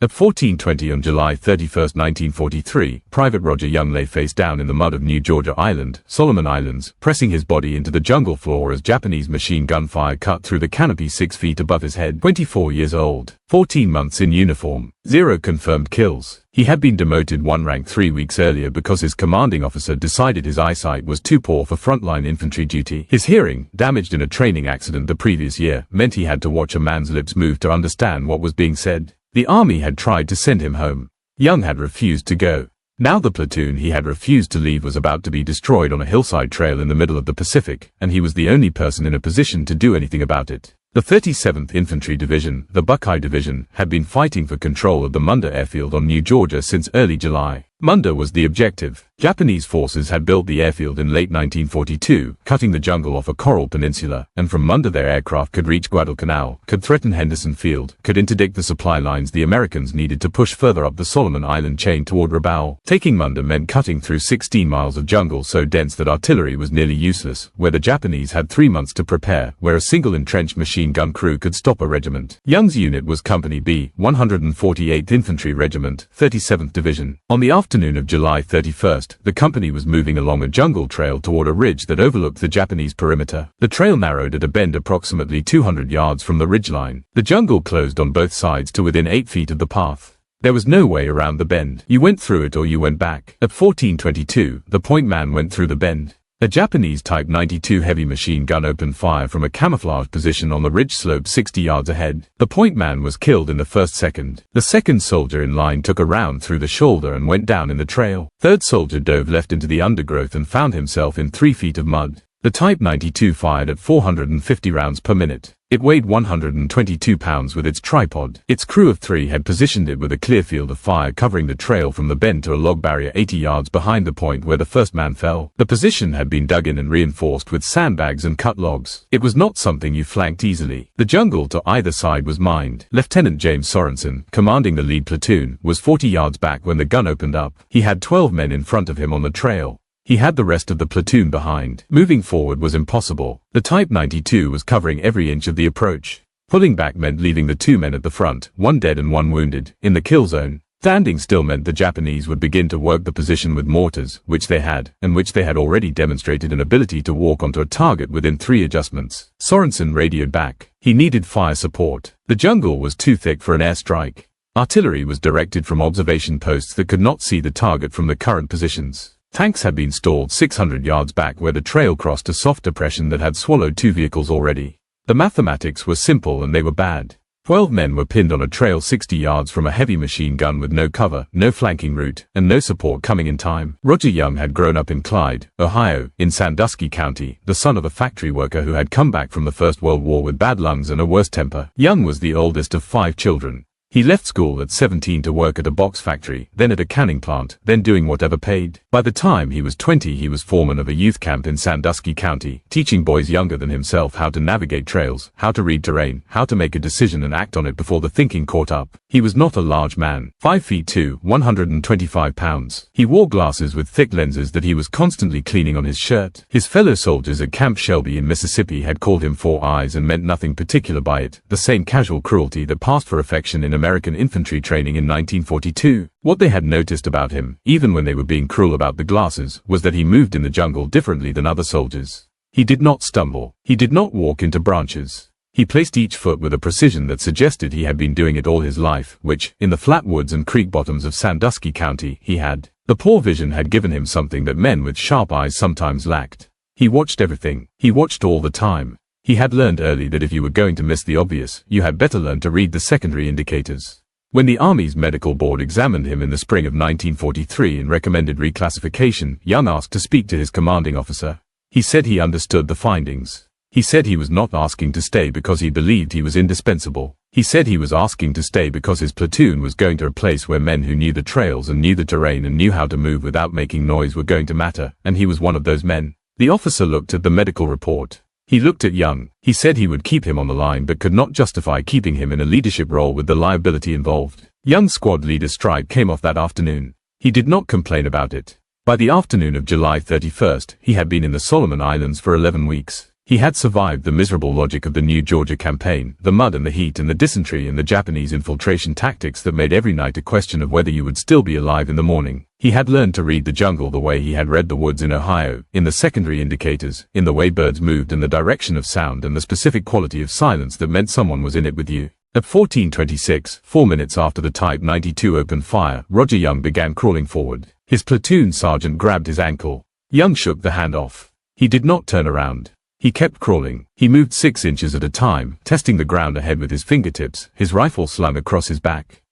At 14:20 on July 31, 1943, Private Rodger Young lay face down in the mud of New Georgia Island, Solomon Islands, pressing his body into the jungle floor as Japanese machine gun fire cut through the canopy 6 feet above his head. 24 years old, 14 months in uniform, 0 confirmed kills. He had been demoted 1 rank 3 weeks earlier because his commanding officer decided his eyesight was too poor for frontline infantry duty. His hearing, damaged in a training accident the previous year, meant he had to watch a man's lips move to understand what was being said. The army had tried to send him home. Young had refused to go. Now the platoon he had refused to leave was about to be destroyed on a hillside trail in the middle of the Pacific, and he was the only person in a position to do anything about it. The 37th Infantry Division, the Buckeye Division, had been fighting for control of the Munda Airfield on New Georgia since early July. Munda was the objective. Japanese forces had built the airfield in late 1942, cutting the jungle off a coral peninsula, and from Munda their aircraft could reach Guadalcanal, could threaten Henderson Field, could interdict the supply lines the Americans needed to push further up the Solomon Island chain toward Rabaul. Taking Munda meant cutting through 16 miles of jungle so dense that artillery was nearly useless, where the Japanese had 3 months to prepare, where a single entrenched machine gun crew could stop a regiment. Young's unit was Company B, 148th Infantry Regiment, 37th Division. On the afternoon of July 31st, the company was moving along a jungle trail toward a ridge that overlooked the Japanese perimeter. The trail narrowed at a bend approximately 200 yards from the ridgeline. The jungle closed on both sides to within 8 feet of the path. There was no way around the bend. You went through it or you went back. At 14:22, the point man went through the bend. A Japanese Type 92 heavy machine gun opened fire from a camouflage position on the ridge slope 60 yards ahead. The point man was killed in the first second. The second soldier in line took a round through the shoulder and went down in the trail. Third soldier dove left into the undergrowth and found himself in 3 feet of mud. The Type 92 fired at 450 rounds per minute. It weighed 122 pounds with its tripod. Its crew of 3 had positioned it with a clear field of fire covering the trail from the bend to a log barrier 80 yards behind the point where the first man fell. The position had been dug in and reinforced with sandbags and cut logs. It was not something you flanked easily. The jungle to either side was mined. Lieutenant James Sorensen, commanding the lead platoon, was 40 yards back when the gun opened up. He had 12 men in front of him on the trail. He had the rest of the platoon behind. Moving forward was impossible. The Type 92 was covering every inch of the approach. Pulling back meant leaving the 2 men at the front, 1 dead and 1 wounded, in the kill zone. Standing still meant the Japanese would begin to work the position with mortars, which they had, and which they had already demonstrated an ability to walk onto a target within 3 adjustments. Sorensen radioed back. He needed fire support. The jungle was too thick for an airstrike. Artillery was directed from observation posts that could not see the target from the current positions. Tanks had been stalled 600 yards back where the trail crossed a soft depression that had swallowed 2 vehicles already. The mathematics were simple and they were bad. 12 men were pinned on a trail 60 yards from a heavy machine gun with no cover, no flanking route, and no support coming in time. Rodger Young had grown up in Clyde, Ohio, in Sandusky County, the son of a factory worker who had come back from the First World War with bad lungs and a worse temper. Young was the oldest of 5 children. He left school at 17 to work at a box factory, then at a canning plant, then doing whatever paid. By the time he was 20, he was foreman of a youth camp in Sandusky County, teaching boys younger than himself how to navigate trails, how to read terrain, how to make a decision and act on it before the thinking caught up. He was not a large man, 5 feet 2, 125 pounds. He wore glasses with thick lenses that he was constantly cleaning on his shirt. His fellow soldiers at Camp Shelby in Mississippi had called him 4 Eyes and meant nothing particular by it, the same casual cruelty that passed for affection in American infantry training in 1942. What they had noticed about him, even when they were being cruel about the glasses, was that he moved in the jungle differently than other soldiers. He did not stumble. He did not walk into branches. He placed each foot with a precision that suggested he had been doing it all his life, which, in the flat woods and creek bottoms of Sandusky County, he had. The poor vision had given him something that men with sharp eyes sometimes lacked. He watched everything. He watched all the time. He had learned early that if you were going to miss the obvious, you had better learn to read the secondary indicators. When the Army's medical board examined him in the spring of 1943 and recommended reclassification, Young asked to speak to his commanding officer. He said he understood the findings. He said he was not asking to stay because he believed he was indispensable. He said he was asking to stay because his platoon was going to a place where men who knew the trails and knew the terrain and knew how to move without making noise were going to matter, and he was one of those men. The officer looked at the medical report. He looked at Young. He said he would keep him on the line but could not justify keeping him in a leadership role with the liability involved. Young's squad leader stripe came off that afternoon. He did not complain about it. By the afternoon of July 31st, he had been in the Solomon Islands for 11 weeks. He had survived the miserable logic of the New Georgia campaign, the mud and the heat and the dysentery and the Japanese infiltration tactics that made every night a question of whether you would still be alive in the morning. He had learned to read the jungle the way he had read the woods in Ohio, in the secondary indicators, in the way birds moved and the direction of sound and the specific quality of silence that meant someone was in it with you. At 14:26, 4 minutes after the Type 92 opened fire, Rodger Young began crawling forward. His platoon sergeant grabbed his ankle. Young shook the hand off. He did not turn around. He kept crawling. He moved 6 inches at a time, testing the ground ahead with his fingertips, his rifle slung across his back.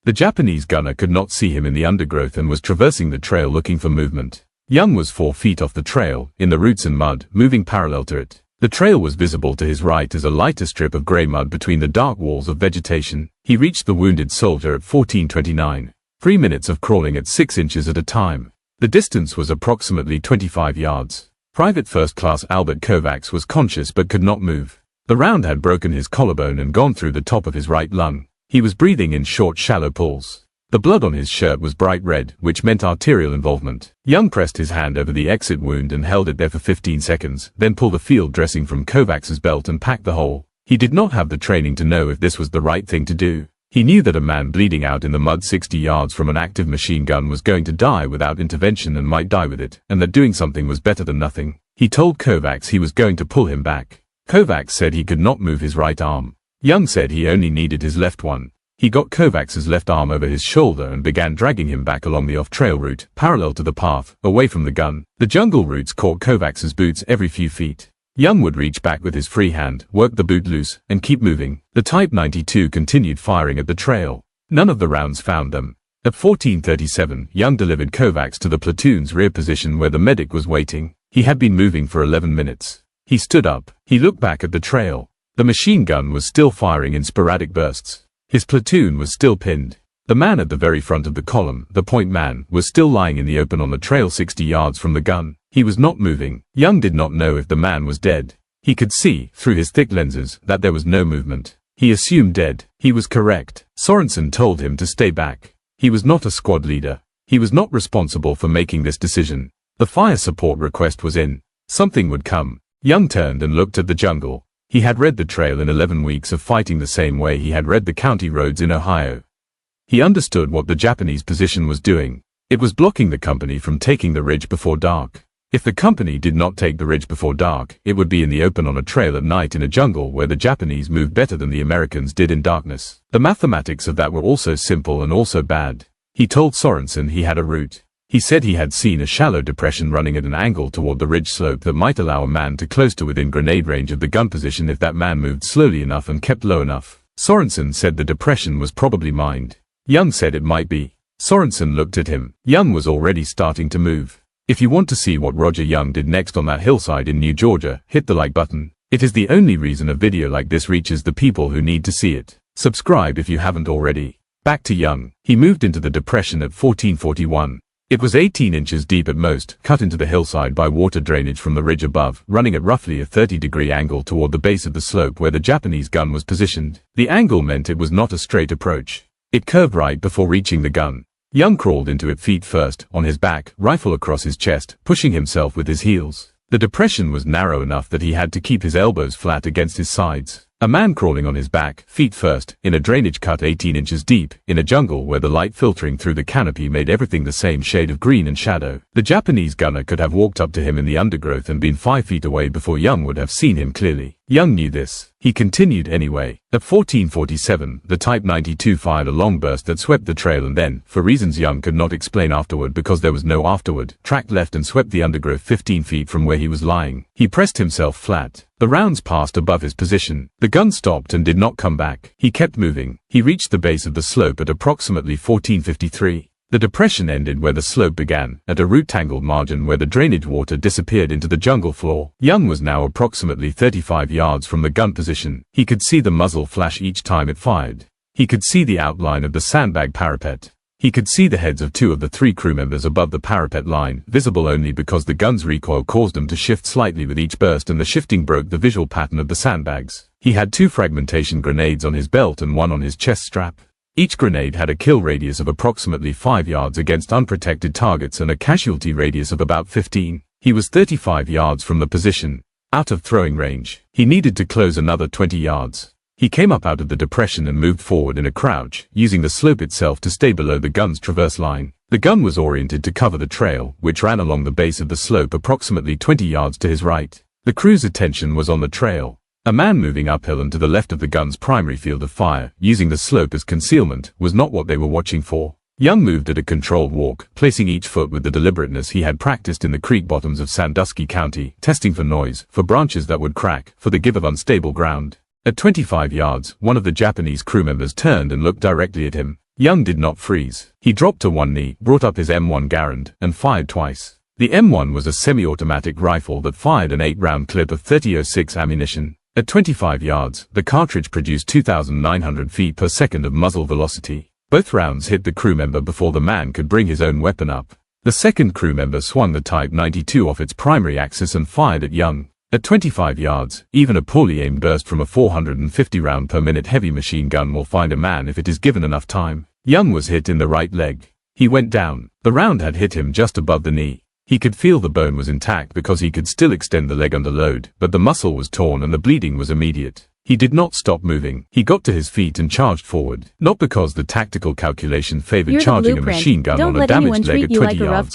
The Japanese gunner could not see him in the undergrowth and was traversing the trail looking for movement. Young was 4 feet off the trail, in the roots and mud, moving parallel to it. The trail was visible to his right as a lighter strip of gray mud between the dark walls of vegetation. He reached the wounded soldier at 14:29. 3 minutes of crawling at 6 inches at a time. The distance was approximately 25 yards. Private First Class Albert Kovacs was conscious but could not move. The round had broken his collarbone and gone through the top of his right lung. He was breathing in short, shallow pulls. The blood on his shirt was bright red, which meant arterial involvement. Young pressed his hand over the exit wound and held it there for 15 seconds, then pulled a field dressing from Kovacs's belt and packed the hole. He did not have the training to know if this was the right thing to do. He knew that a man bleeding out in the mud 60 yards from an active machine gun was going to die without intervention and might die with it, and that doing something was better than nothing. He told Kovacs he was going to pull him back. Kovacs said he could not move his right arm. Young said he only needed his left one. He got Kovacs's left arm over his shoulder and began dragging him back along the off-trail route, parallel to the path, away from the gun. The jungle roots caught Kovacs's boots every few feet. Young would reach back with his free hand, work the boot loose, and keep moving. The Type 92 continued firing at the trail. None of the rounds found them. At 14:37, Young delivered Kovacs to the platoon's rear position where the medic was waiting. He had been moving for 11 minutes. He stood up. He looked back at the trail. The machine gun was still firing in sporadic bursts. His platoon was still pinned. The man at the very front of the column, the point man, was still lying in the open on the trail 60 yards from the gun. He was not moving. Young did not know if the man was dead. He could see, through his thick lenses, that there was no movement. He assumed dead. He was correct. Sorensen told him to stay back. He was not a squad leader. He was not responsible for making this decision. The fire support request was in. Something would come. Young turned and looked at the jungle. He had read the trail in 11 weeks of fighting the same way he had read the county roads in Ohio. He understood what the Japanese position was doing. It was blocking the company from taking the ridge before dark. If the company did not take the ridge before dark, it would be in the open on a trail at night in a jungle where the Japanese moved better than the Americans did in darkness. The mathematics of that were also simple and also bad. He told Sorensen he had a route. He said he had seen a shallow depression running at an angle toward the ridge slope that might allow a man to close to within grenade range of the gun position if that man moved slowly enough and kept low enough. Sorensen said the depression was probably mined. Young said it might be. Sorensen looked at him. Young was already starting to move. If you want to see what Rodger Young did next on that hillside in New Georgia, hit the like button. It is the only reason a video like this reaches the people who need to see it. Subscribe if you haven't already. Back to Young. He moved into the depression at 14:41. It was 18 inches deep at most, cut into the hillside by water drainage from the ridge above, running at roughly a 30-degree angle toward the base of the slope where the Japanese gun was positioned. The angle meant it was not a straight approach. It curved right before reaching the gun. Young crawled into it feet first, on his back, rifle across his chest, pushing himself with his heels. The depression was narrow enough that he had to keep his elbows flat against his sides. A man crawling on his back, feet first, in a drainage cut 18 inches deep, in a jungle where the light filtering through the canopy made everything the same shade of green and shadow. The Japanese gunner could have walked up to him in the undergrowth and been 5 feet away before Young would have seen him clearly. Young knew this. He continued anyway. At 14:47, the Type 92 fired a long burst that swept the trail and then, for reasons Young could not explain afterward because there was no afterward, tracked left and swept the undergrowth 15 feet from where he was lying. He pressed himself flat. The rounds passed above his position. The gun stopped and did not come back. He kept moving. He reached the base of the slope at approximately 14:53. The depression ended where the slope began, at a root-tangled margin where the drainage water disappeared into the jungle floor. Young was now approximately 35 yards from the gun position. He could see the muzzle flash each time it fired. He could see the outline of the sandbag parapet. He could see the heads of 2 of the 3 crew members above the parapet line, visible only because the gun's recoil caused them to shift slightly with each burst and the shifting broke the visual pattern of the sandbags. He had 2 fragmentation grenades on his belt and 1 on his chest strap. Each grenade had a kill radius of approximately 5 yards against unprotected targets and a casualty radius of about 15. He was 35 yards from the position. out of throwing range. He needed to close another 20 yards. He came up out of the depression and moved forward in a crouch, using the slope itself to stay below the gun's traverse line. The gun was oriented to cover the trail, which ran along the base of the slope approximately 20 yards to his right. The crew's attention was on the trail. A man moving uphill and to the left of the gun's primary field of fire, using the slope as concealment, was not what they were watching for. Young moved at a controlled walk, placing each foot with the deliberateness he had practiced in the creek bottoms of Sandusky County, testing for noise, for branches that would crack, for the give of unstable ground. At 25 yards, one of the Japanese crew members turned and looked directly at him. Young did not freeze. He dropped to one knee, brought up his M1 Garand, and fired twice. The M1 was a semi-automatic rifle that fired an 8-round clip of .30-06 ammunition. At 25 yards, the cartridge produced 2,900 feet per second of muzzle velocity. Both rounds hit the crew member before the man could bring his own weapon up. The second crew member swung the Type 92 off its primary axis and fired at Young. At 25 yards, even a poorly aimed burst from a 450 round per minute heavy machine gun will find a man if it is given enough time. Young was hit in the right leg. He went down. The round had hit him just above the knee. He could feel the bone was intact because he could still extend the leg under load, but the muscle was torn and the bleeding was immediate. He did not stop moving. He got to his feet and charged forward, not because the tactical calculation favored charging a machine gun on a damaged leg at 20 yards.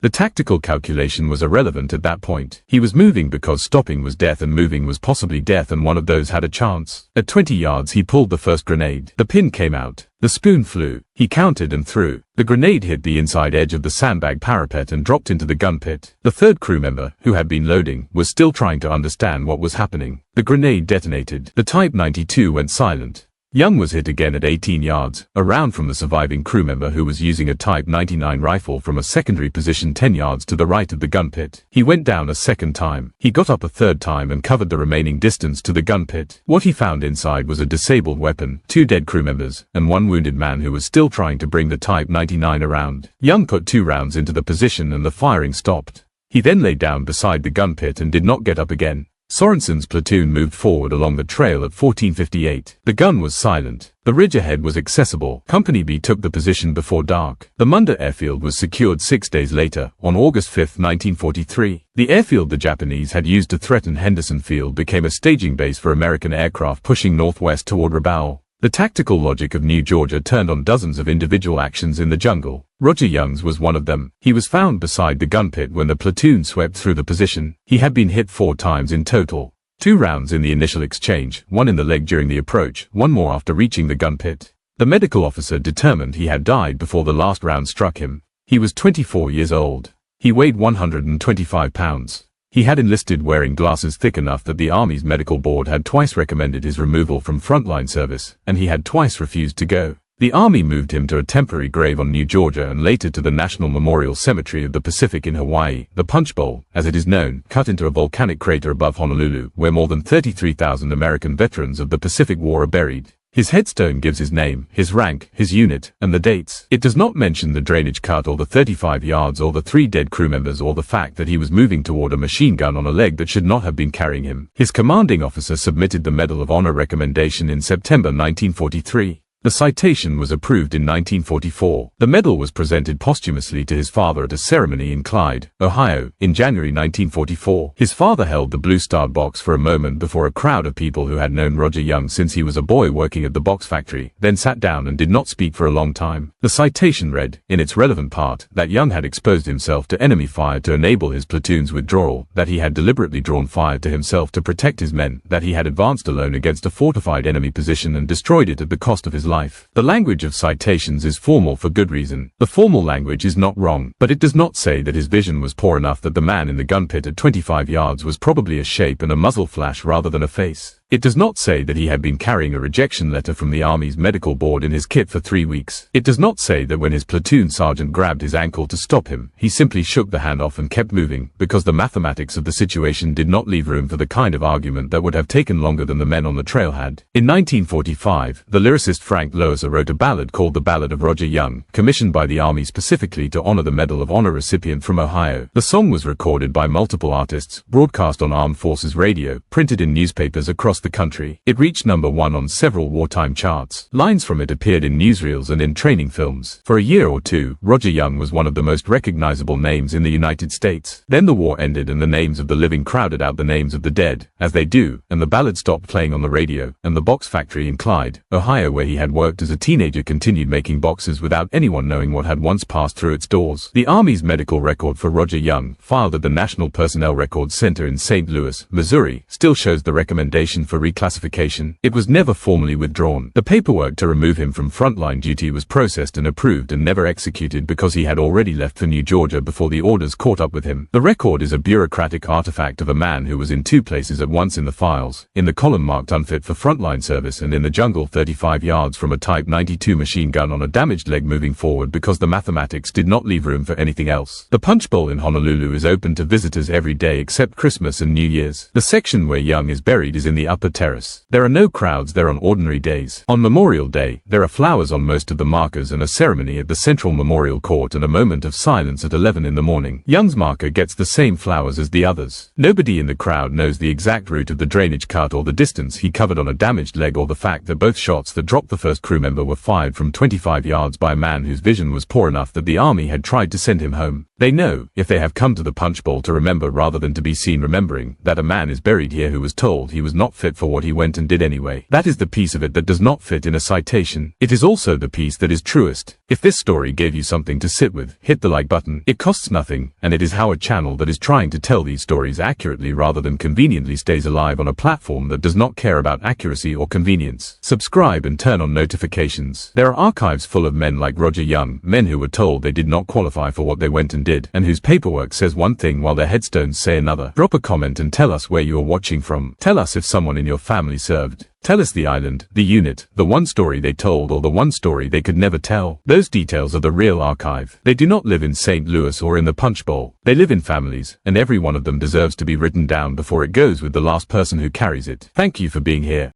The tactical calculation was irrelevant at that point. He was moving because stopping was death and moving was possibly death, and one of those had a chance. At 20 yards he pulled the first grenade. The pin came out. The spoon flew. He counted and threw. The grenade hit the inside edge of the sandbag parapet and dropped into the gun pit. The third crew member, who had been loading, was still trying to understand what was happening. The grenade detonated. The Type 92 went silent. Young was hit again at 18 yards, a round from the surviving crew member who was using a Type 99 rifle from a secondary position 10 yards to the right of the gun pit. He went down a second time. He got up a third time and covered the remaining distance to the gun pit. What he found inside was a disabled weapon, 2 dead crew members, and 1 wounded man who was still trying to bring the Type 99 around. Young put 2 rounds into the position and the firing stopped. He then lay down beside the gun pit and did not get up again. Sorensen's platoon moved forward along the trail at 14:58. The gun was silent. The ridge ahead was accessible. Company B took the position before dark. The Munda Airfield was secured 6 days later, on August 5, 1943. The airfield the Japanese had used to threaten Henderson Field became a staging base for American aircraft pushing northwest toward Rabaul. The tactical logic of New Georgia turned on dozens of individual actions in the jungle. Rodger Young's was one of them. He was found beside the gun pit when the platoon swept through the position. He had been hit 4 times in total. 2 rounds in the initial exchange, 1 in the leg during the approach, 1 more after reaching the gun pit. The medical officer determined he had died before the last round struck him. He was 24 years old. He weighed 125 pounds. He had enlisted wearing glasses thick enough that the Army's medical board had twice recommended his removal from frontline service, and he had twice refused to go. The Army moved him to a temporary grave on New Georgia and later to the National Memorial Cemetery of the Pacific in Hawaii, the Punch Bowl, as it is known, cut into a volcanic crater above Honolulu, where more than 33,000 American veterans of the Pacific War are buried. His headstone gives his name, his rank, his unit, and the dates. It does not mention the drainage cut or the 35 yards or the 3 dead crew members or the fact that he was moving toward a machine gun on a leg that should not have been carrying him. His commanding officer submitted the Medal of Honor recommendation in September 1943. The citation was approved in 1944. The medal was presented posthumously to his father at a ceremony in Clyde, Ohio, in January 1944. His father held the blue-starred box for a moment before a crowd of people who had known Rodger Young since he was a boy working at the box factory, then sat down and did not speak for a long time. The citation read, in its relevant part, that Young had exposed himself to enemy fire to enable his platoon's withdrawal, that he had deliberately drawn fire to himself to protect his men, that he had advanced alone against a fortified enemy position and destroyed it at the cost of his life. The language of citations is formal for good reason. The formal language is not wrong, but it does not say that his vision was poor enough that the man in the gun pit at 25 yards was probably a shape and a muzzle flash rather than a face. It does not say that he had been carrying a rejection letter from the Army's medical board in his kit for 3 weeks. It does not say that when his platoon sergeant grabbed his ankle to stop him, he simply shook the hand off and kept moving, because the mathematics of the situation did not leave room for the kind of argument that would have taken longer than the men on the trail had. In 1945, the lyricist Frank Loesser wrote a ballad called The Ballad of Rodger Young, commissioned by the Army specifically to honor the Medal of Honor recipient from Ohio. The song was recorded by multiple artists, broadcast on Armed Forces Radio, printed in newspapers across the country. It reached #1 on several wartime charts. Lines from it appeared in newsreels and in training films. For a year or two, Rodger Young was one of the most recognizable names in the United States. Then the war ended and the names of the living crowded out the names of the dead, as they do, and the ballad stopped playing on the radio, and the box factory in Clyde, Ohio, where he had worked as a teenager, continued making boxes without anyone knowing what had once passed through its doors. The Army's medical record for Rodger Young, filed at the National Personnel Records Center in St. Louis, Missouri, still shows the recommendation for reclassification. It was never formally withdrawn. The paperwork to remove him from frontline duty was processed and approved and never executed because he had already left for New Georgia before the orders caught up with him. The record is a bureaucratic artifact of a man who was in two places at once in the files, in the column marked unfit for frontline service and in the jungle 35 yards from a Type 92 machine gun on a damaged leg moving forward because the mathematics did not leave room for anything else. The Punch Bowl in Honolulu is open to visitors every day except Christmas and New Year's. The section where Young is buried is in the upper terrace. There are no crowds there on ordinary days. On Memorial Day, there are flowers on most of the markers and a ceremony at the Central Memorial Court and a moment of silence at 11 in the morning. Young's marker gets the same flowers as the others. Nobody in the crowd knows the exact route of the drainage cut or the distance he covered on a damaged leg or the fact that both shots that dropped the first crew member were fired from 25 yards by a man whose vision was poor enough that the Army had tried to send him home. They know, if they have come to the Punch Bowl to remember rather than to be seen remembering, that a man is buried here who was told he was not fit for what he went and did anyway. That is the piece of it that does not fit in a citation. It is also the piece that is truest. If this story gave you something to sit with, hit the like button. It costs nothing, and it is how a channel that is trying to tell these stories accurately rather than conveniently stays alive on a platform that does not care about accuracy or convenience. Subscribe and turn on notifications. There are archives full of men like Rodger Young, men who were told they did not qualify for what they went and did, and whose paperwork says one thing while their headstones say another. Drop a comment and tell us where you are watching from. Tell us if someone in your family served. Tell us the island, the unit, the one story they told or the one story they could never tell. Those details are the real archive. They do not live in St. Louis or in the Punch Bowl. They live in families, and every one of them deserves to be written down before it goes with the last person who carries it. Thank you for being here.